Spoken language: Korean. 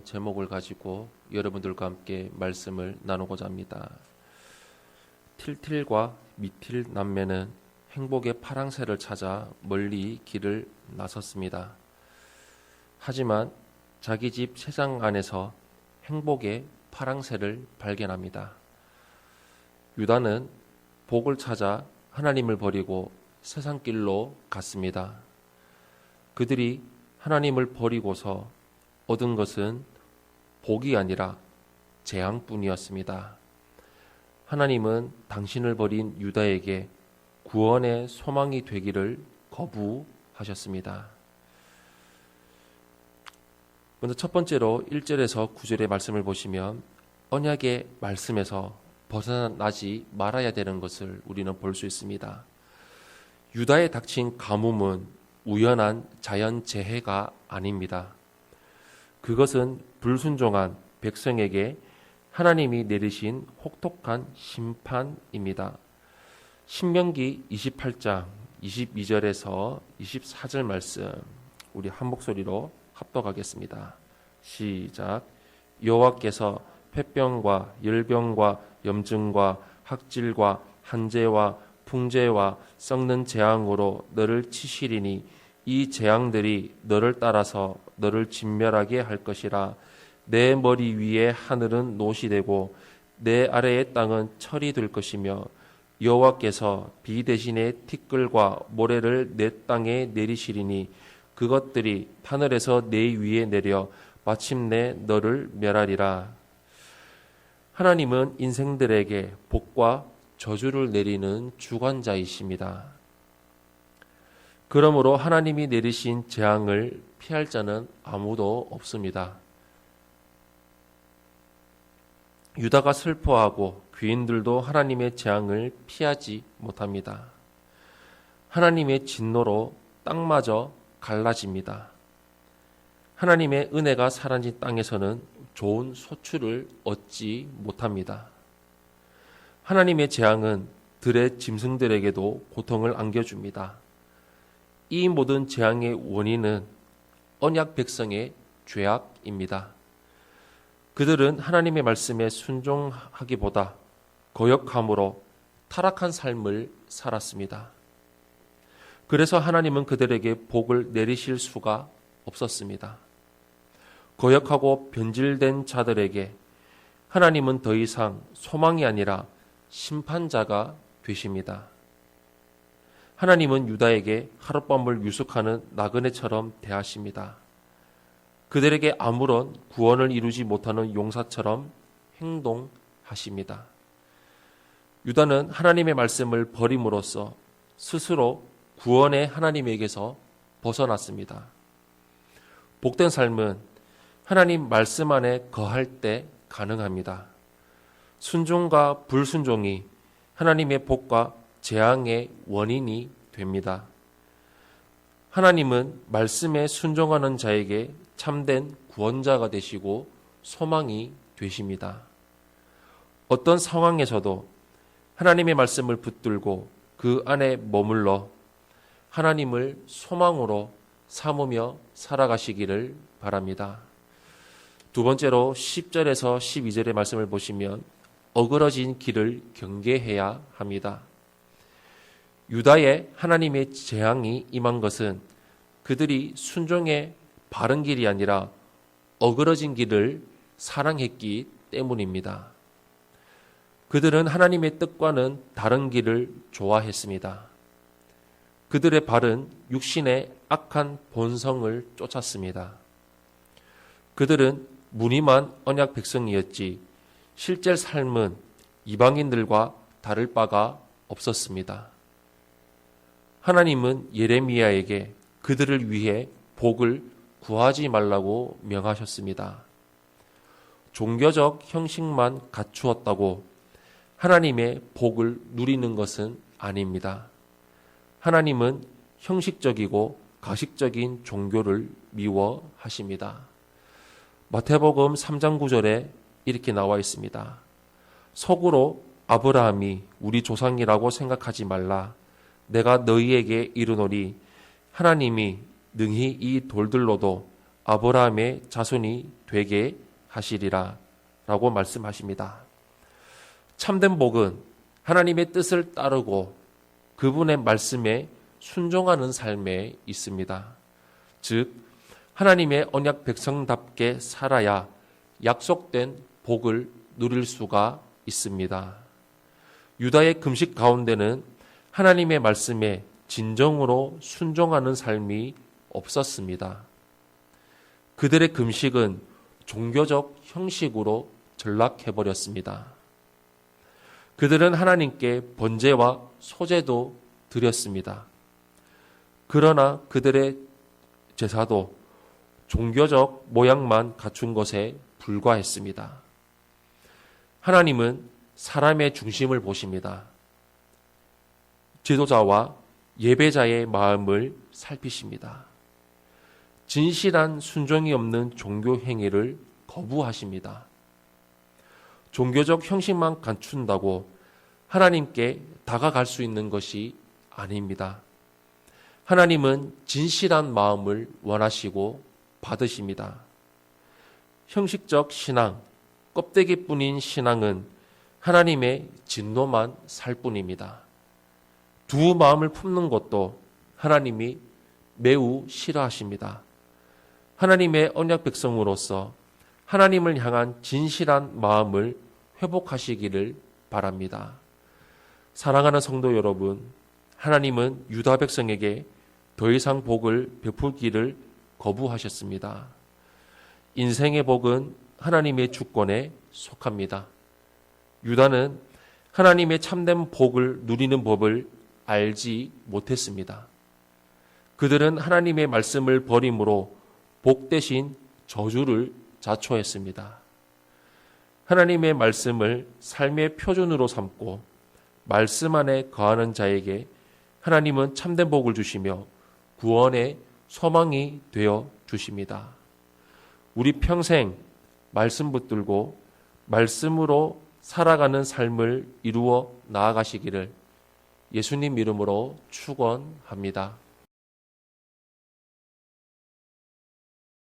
제목을 가지고 여러분들과 함께 말씀을 나누고자 합니다. 틸틸과 미틸 남매는 행복의 파랑새를 찾아 멀리 길을 나섰습니다. 하지만 자기 집 세상 안에서 행복의 파랑새를 발견합니다. 유다는 복을 찾아 하나님을 버리고 세상 길로 갔습니다. 그들이 하나님을 버리고서 얻은 것은 복이 아니라 재앙뿐이었습니다. 하나님은 당신을 버린 유다에게 구원의 소망이 되기를 거부하셨습니다. 먼저 첫 번째로 1절에서 9절의 말씀을 보시면 언약의 말씀에서 벗어나지 말아야 되는 것을 우리는 볼 수 있습니다. 유다에 닥친 가뭄은 우연한 자연재해가 아닙니다. 그것은 불순종한 백성에게 하나님이 내리신 혹독한 심판입니다. 신명기 28장 22절에서 24절 말씀 우리 한 목소리로 합독하겠습니다. 시작. 여호와께서 폐병과 열병과 염증과 학질과 한재와 풍재와 썩는 재앙으로 너를 치시리니 이 재앙들이 너를 따라서 너를 진멸하게 할 것이라. 내 머리 위에 하늘은 노시 되고 내 아래의 땅은 철이 될 것이며 여호와께서 비 대신에 티끌과 모래를 내 땅에 내리시리니 그것들이 하늘에서 내 위에 내려 마침내 너를 멸하리라. 하나님은 인생들에게 복과 저주를 내리는 주관자이십니다. 그러므로 하나님이 내리신 재앙을 피할 자는 아무도 없습니다. 유다가 슬퍼하고 귀인들도 하나님의 재앙을 피하지 못합니다. 하나님의 진노로 땅마저 갈라집니다. 하나님의 은혜가 사라진 땅에서는 좋은 소출을 얻지 못합니다. 하나님의 재앙은 들의 짐승들에게도 고통을 안겨줍니다. 이 모든 재앙의 원인은 언약 백성의 죄악입니다. 그들은 하나님의 말씀에 순종하기보다 거역함으로 타락한 삶을 살았습니다. 그래서 하나님은 그들에게 복을 내리실 수가 없었습니다. 거역하고 변질된 자들에게 하나님은 더 이상 소망이 아니라 심판자가 되십니다. 하나님은 유다에게 하룻밤을 유숙하는 나그네처럼 대하십니다. 그들에게 아무런 구원을 이루지 못하는 용사처럼 행동하십니다. 유다는 하나님의 말씀을 버림으로써 스스로 구원의 하나님에게서 벗어났습니다. 복된 삶은 하나님 말씀 안에 거할 때 가능합니다. 순종과 불순종이 하나님의 복과 재앙의 원인이 됩니다. 하나님은 말씀에 순종하는 자에게 참된 구원자가 되시고 소망이 되십니다. 어떤 상황에서도 하나님의 말씀을 붙들고 그 안에 머물러 하나님을 소망으로 삼으며 살아가시기를 바랍니다. 두 번째로 10절에서 12절의 말씀을 보시면 어그러진 길을 경계해야 합니다. 유다의 하나님의 재앙이 임한 것은 그들이 순종의 바른 길이 아니라 어그러진 길을 사랑했기 때문입니다. 그들은 하나님의 뜻과는 다른 길을 좋아했습니다. 그들의 발은 육신의 악한 본성을 쫓았습니다. 그들은 무늬만 언약 백성이었지 실제 삶은 이방인들과 다를 바가 없었습니다. 하나님은 예레미야에게 그들을 위해 복을 구하지 말라고 명하셨습니다. 종교적 형식만 갖추었다고 하나님의 복을 누리는 것은 아닙니다. 하나님은 형식적이고 가식적인 종교를 미워하십니다. 마태복음 3장 9절에 이렇게 나와 있습니다. 속으로 아브라함이 우리 조상이라고 생각하지 말라. 내가 너희에게 이르노니 하나님이 능히 이 돌들로도 아브라함의 자손이 되게 하시리라 라고 말씀하십니다. 참된 복은 하나님의 뜻을 따르고 그분의 말씀에 순종하는 삶에 있습니다. 즉 하나님의 언약 백성답게 살아야 약속된 복을 누릴 수가 있습니다. 유다의 금식 가운데는 하나님의 말씀에 진정으로 순종하는 삶이 없었습니다. 그들의 금식은 종교적 형식으로 전락해버렸습니다. 그들은 하나님께 번제와 소제도 드렸습니다. 그러나 그들의 제사도 종교적 모양만 갖춘 것에 불과했습니다. 하나님은 사람의 중심을 보십니다. 지도자와 예배자의 마음을 살피십니다. 진실한 순종이 없는 종교 행위를 거부하십니다. 종교적 형식만 갖춘다고 하나님께 다가갈 수 있는 것이 아닙니다. 하나님은 진실한 마음을 원하시고 받으십니다. 형식적 신앙, 껍데기뿐인 신앙은 하나님의 진노만 살 뿐입니다. 두 마음을 품는 것도 하나님이 매우 싫어하십니다. 하나님의 언약 백성으로서 하나님을 향한 진실한 마음을 회복하시기를 바랍니다. 사랑하는 성도 여러분, 하나님은 유다 백성에게 더 이상 복을 베풀기를 거부하셨습니다. 인생의 복은 하나님의 주권에 속합니다. 유다는 하나님의 참된 복을 누리는 법을 알지 못했습니다. 그들은 하나님의 말씀을 버림으로 복 대신 저주를 자초했습니다. 하나님의 말씀을 삶의 표준으로 삼고 말씀 안에 거하는 자에게 하나님은 참된 복을 주시며 구원의 소망이 되어 주십니다. 우리 평생 말씀 붙들고 말씀으로 살아가는 삶을 이루어 나아가시기를 예수님 이름으로 축원합니다.